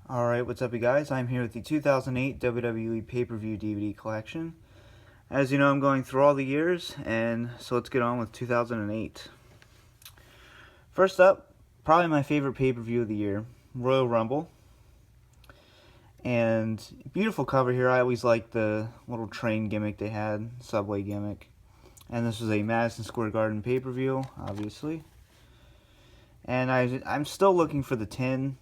Alright, what's up you guys? I'm here with the 2008 WWE Pay-Per-View DVD Collection. As you know, I'm going through all the years, and so let's get on with 2008. First up, probably my favorite pay-per-view of the year, Royal Rumble. And beautiful cover here. I always liked the little train gimmick they had, subway gimmick. And this was a Madison Square Garden pay-per-view, obviously. And I'm still looking for the 10.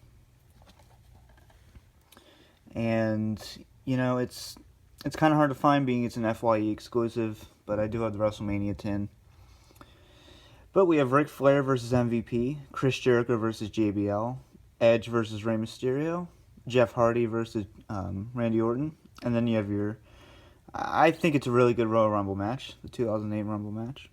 And, you know, it's kind of hard to find being it's an FYE exclusive, but I do have the WrestleMania 10. But we have Ric Flair versus MVP, Chris Jericho versus JBL, Edge versus Rey Mysterio, Jeff Hardy versus Randy Orton, and then you have your, I think it's a really good Royal Rumble match, the 2008 Rumble match.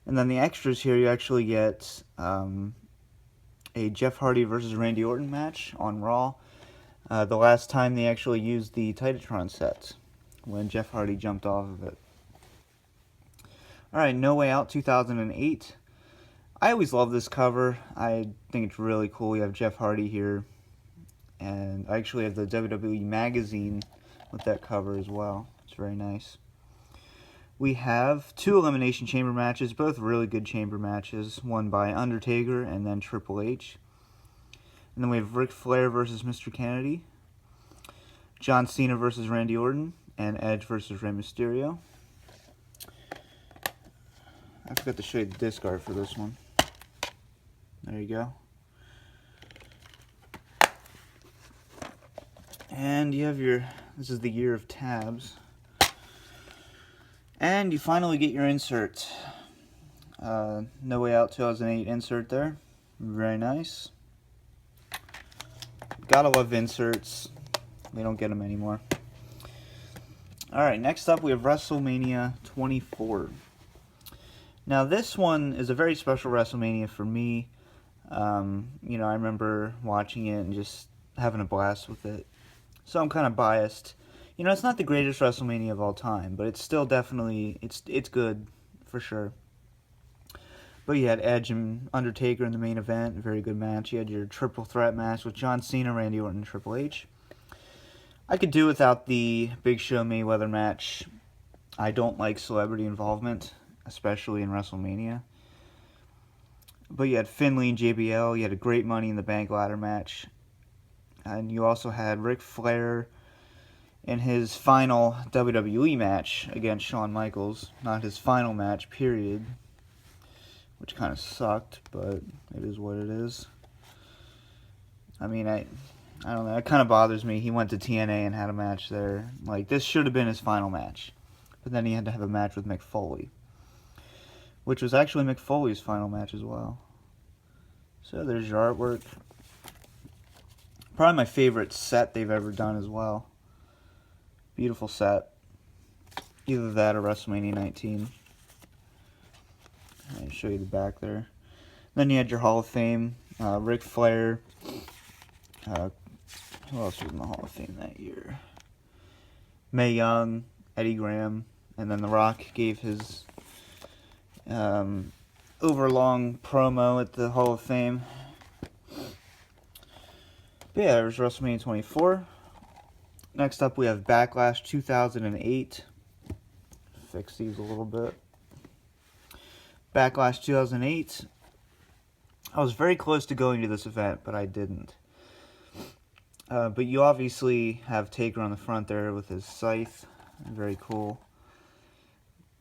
And then the extras here, you actually get a Jeff Hardy versus Randy Orton match on Raw. The last time they actually used the Titatron set, when Jeff Hardy jumped off of it. Alright, No Way Out 2008. I always love this cover. I think it's really cool. You have Jeff Hardy here. And I actually have the WWE magazine with that cover as well. It's very nice. We have two Elimination Chamber matches, both really good chamber matches. One by Undertaker and then Triple H. And then we have Ric Flair versus Mr. Kennedy, John Cena versus Randy Orton, and Edge versus Rey Mysterio. I forgot to show you the disc art for this one. There you go. And you have your, this is the year of tabs. And you finally get your insert. No Way Out 2008 insert there. Very nice. Gotta love inserts. We don't get them anymore. Alright, next up we have WrestleMania 24. Now this one is a very special WrestleMania for me. You know, I remember watching it and just having a blast with it. So I'm kind of biased. You know, it's not the greatest WrestleMania of all time, but it's still definitely, it's good, for sure. But you had Edge and Undertaker in the main event, a very good match. You had your triple threat match with John Cena, Randy Orton, and Triple H. I could do without the Big Show Mayweather match. I don't like celebrity involvement, especially in WrestleMania. But you had Finlay and JBL, you had a great Money in the Bank ladder match. And you also had Ric Flair in his final WWE match against Shawn Michaels. Not his final match, period. Which kind of sucked, but it is what it is. I mean, I don't know. It kind of bothers me. He went to TNA and had a match there. Like, this should have been his final match. But then he had to have a match with Mick Foley. Which was actually Mick Foley's final match as well. So there's your artwork. Probably my favorite set they've ever done as well. Beautiful set. Either that or WrestleMania 19. I'll show you the back there. Then you had your Hall of Fame, Ric Flair. Who else was in the Hall of Fame that year? Mae Young, Eddie Graham, and then The Rock gave his overlong promo at the Hall of Fame. But yeah, there's WrestleMania 24. Next up we have Backlash 2008. Fix these a little bit. Backlash 2008. I was very close to going to this event, but I didn't. But you obviously have Taker on the front there with his scythe. Very cool.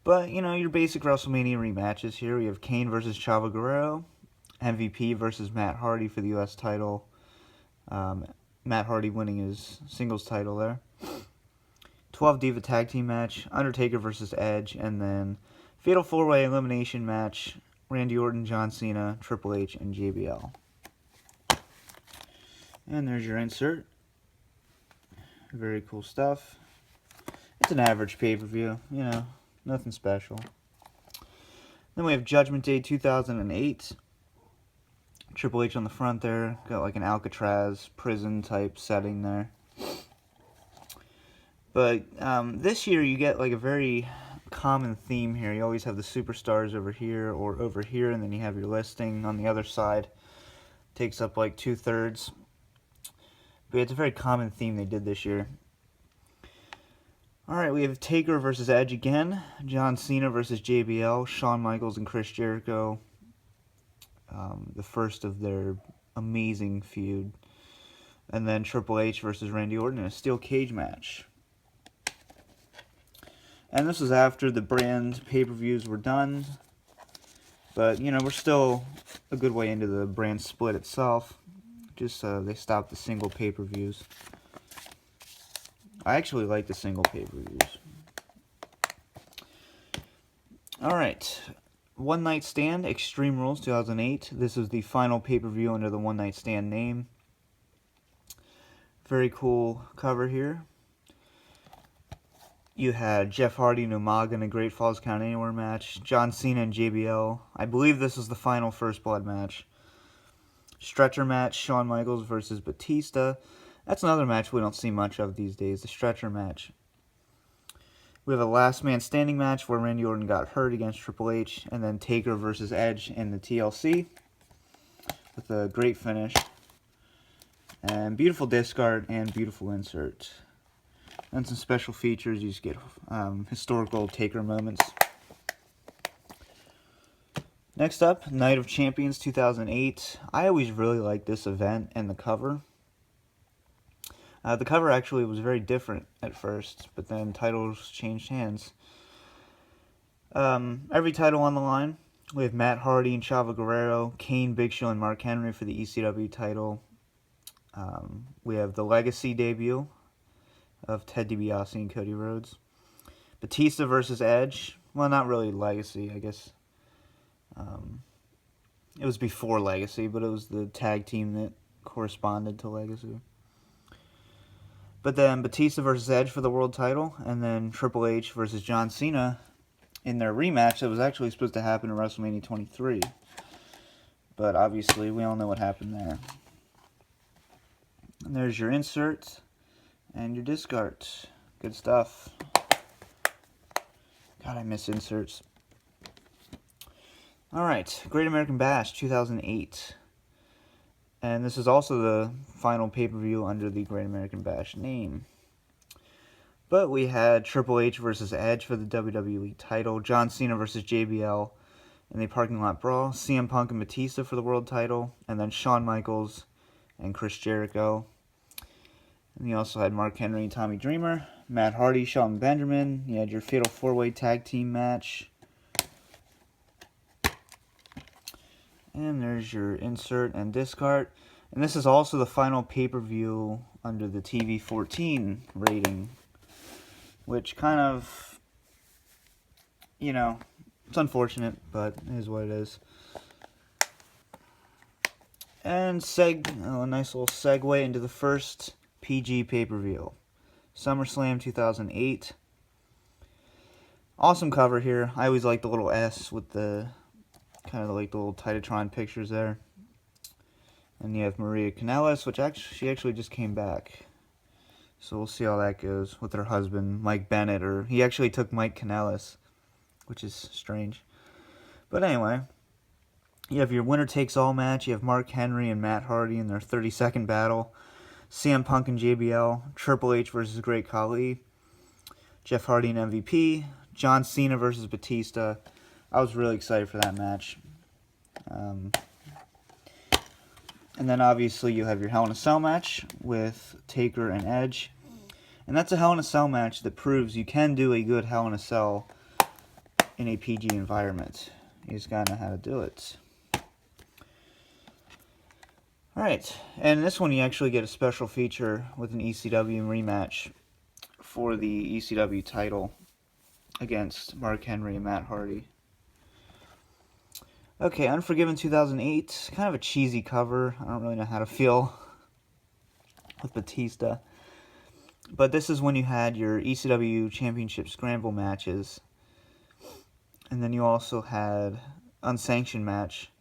But, you know, your basic WrestleMania rematches here. We have Kane versus Chavo Guerrero. MVP versus Matt Hardy for the U.S. title. Matt Hardy winning his singles title there. 12 Diva Tag Team match. Undertaker versus Edge. And then Fatal 4-Way Elimination match, Randy Orton, John Cena, Triple H, and JBL. And there's your insert. Very cool stuff. It's an average pay-per-view, you know, nothing special. Then we have Judgment Day 2008. Triple H on the front there. Got like an Alcatraz prison type setting there. But this year you get like a very common theme here. You always have the superstars over here or over here, and then you have your listing on the other side. Takes up like 2/3. But it's a very common theme they did this year. Alright, we have Taker versus Edge again. John Cena versus JBL. Shawn Michaels and Chris Jericho. The first of their amazing feud. And then Triple H versus Randy Orton in a steel cage match. And this was after the brand pay-per-views were done. But, you know, we're still a good way into the brand split itself. Just they stopped the single pay-per-views. I actually like the single pay-per-views. Alright. One Night Stand, Extreme Rules 2008. This is the final pay-per-view under the One Night Stand name. Very cool cover here. You had Jeff Hardy and Umaga in a Great Falls Count Anywhere match. John Cena and JBL. I believe this was the final First Blood match. Stretcher match, Shawn Michaels versus Batista. That's another match we don't see much of these days, the stretcher match. We have a last man standing match where Randy Orton got hurt against Triple H. And then Taker versus Edge in the TLC. With a great finish. And beautiful discard and beautiful insert. And some special features. You just get historical Taker moments. Next up, Night of Champions 2008. I always really liked this event and the cover. The cover actually was very different at first, but then titles changed hands. Every title on the line. We have Matt Hardy and Chavo Guerrero, Kane, Big Show, and Mark Henry for the ECW title. We have the Legacy debut of Ted DiBiase and Cody Rhodes. Batista versus Edge. Well, not really Legacy, I guess. It was before Legacy, but it was the tag team that corresponded to Legacy. But then Batista versus Edge for the world title, and then Triple H versus John Cena in their rematch that was actually supposed to happen in WrestleMania 23. But obviously, we all know what happened there. And there's your insert and your discard. Good stuff. God, I miss inserts. Alright, Great American Bash 2008. And this is also the final pay-per-view under the Great American Bash name. But we had Triple H versus Edge for the WWE title. John Cena versus JBL in the parking lot brawl. CM Punk and Batista for the world title. And then Shawn Michaels and Chris Jericho. And you also had Mark Henry and Tommy Dreamer. Matt Hardy, Shelton Benjamin. You had your Fatal 4-Way Tag Team match. And there's your insert and discard. And this is also the final pay-per-view under the TV-14 rating. Which kind of, you know, it's unfortunate, but it is what it is. And a nice little segue into the first PG pay-per-view. SummerSlam 2008. Awesome cover here. I always like the little S with the kind of like the little Titatron pictures there. And you have Maria Kanellis, which she actually just came back. So we'll see how that goes with her husband, Mike Bennett. Or he actually took Mike Kanellis, which is strange. But anyway, you have your winner takes all match. You have Mark Henry and Matt Hardy in their 30-second battle. CM Punk and JBL. Triple H versus Great Khali. Jeff Hardy and MVP. John Cena versus Batista. I was really excited for that match. And then obviously you have your Hell in a Cell match with Taker and Edge. And that's a Hell in a Cell match that proves you can do a good Hell in a Cell in a PG environment. You just gotta know how to do it. Alright, and this one you actually get a special feature with an ECW rematch for the ECW title against Mark Henry and Matt Hardy. Okay, Unforgiven 2008, kind of a cheesy cover. I don't really know how to feel with Batista. But this is when you had your ECW Championship Scramble matches. And then you also had Unsanctioned match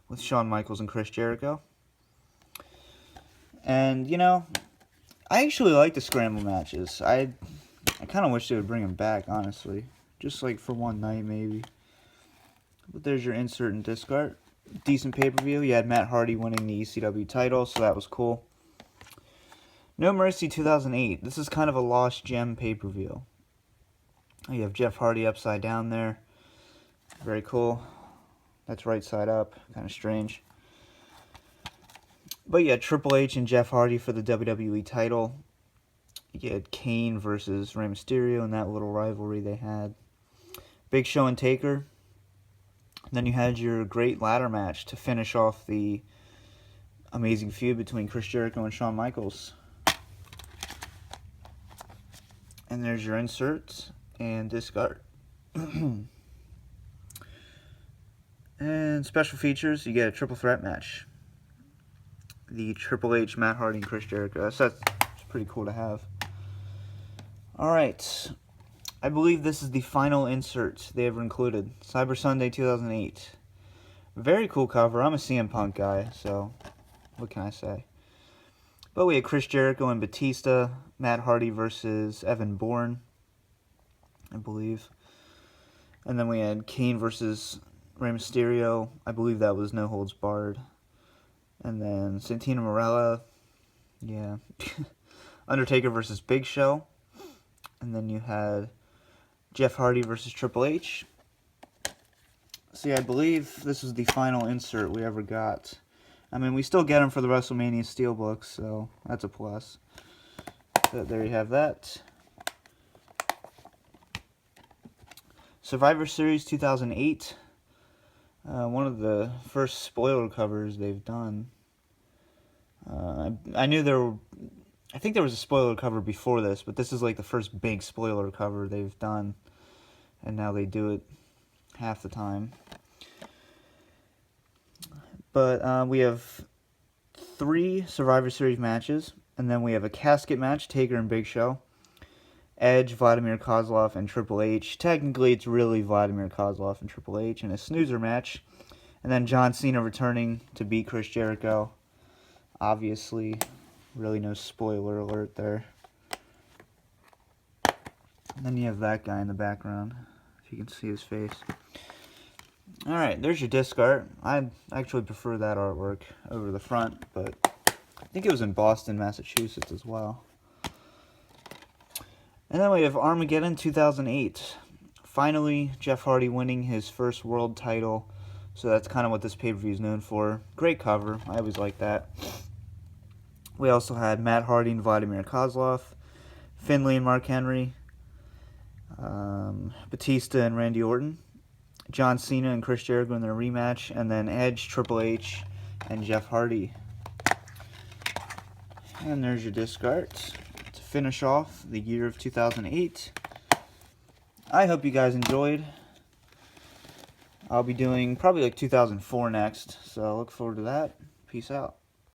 with Shawn Michaels and Chris Jericho. And, you know, I actually like the Scramble matches. I kind of wish they would bring them back, honestly. Just like for one night, maybe. But there's your insert and discard. Decent pay-per-view. You had Matt Hardy winning the ECW title, so that was cool. No Mercy 2008. This is kind of a lost gem pay-per-view. You have Jeff Hardy upside down there. Very cool. That's right side up. Kind of strange. But you had Triple H and Jeff Hardy for the WWE title. You had Kane versus Rey Mysterio in that little rivalry they had. Big Show and Taker. And then you had your great ladder match to finish off the amazing feud between Chris Jericho and Shawn Michaels. And there's your insert and discard. And special features, you get a triple threat match. The Triple H, Matt Hardy, and Chris Jericho. That's pretty cool to have. Alright. I believe this is the final insert they ever included. Cyber Sunday 2008. Very cool cover. I'm a CM Punk guy, so what can I say? But we had Chris Jericho and Batista. Matt Hardy versus Evan Bourne, I believe. And then we had Kane versus Rey Mysterio. I believe that was No Holds Barred. And then Santino Marella. Yeah. Undertaker versus Big Show. And then you had Jeff Hardy versus Triple H. See, I believe this was the final insert we ever got. I mean, we still get them for the WrestleMania Steelbooks, so that's a plus. So there you have that. Survivor Series 2008. One of the first spoiler covers they've done. I knew there were... I think there was a spoiler cover before this, but this is like the first big spoiler cover they've done. And now they do it half the time. But we have 3 Survivor Series matches. And then we have a casket match, Taker and Big Show. Edge, Vladimir Kozlov, and Triple H. Technically, it's really Vladimir Kozlov and Triple H. And a snoozer match. And then John Cena returning to beat Chris Jericho. Obviously, really no spoiler alert there. And then you have that guy in the background, if you can see his face. Alright, there's your disc art. I actually prefer that artwork over the front, but I think it was in Boston, Massachusetts as well. And then we have Armageddon 2008. Finally, Jeff Hardy winning his first world title. So that's kind of what this pay-per-view is known for. Great cover. I always like that. We also had Matt Hardy and Vladimir Kozlov. Finlay and Mark Henry. Batista and Randy Orton. John Cena and Chris Jericho in their rematch. And then Edge, Triple H, and Jeff Hardy. And there's your disc art to finish off the year of 2008. I hope you guys enjoyed. I'll be doing probably like 2004 next, so look forward to that. Peace out.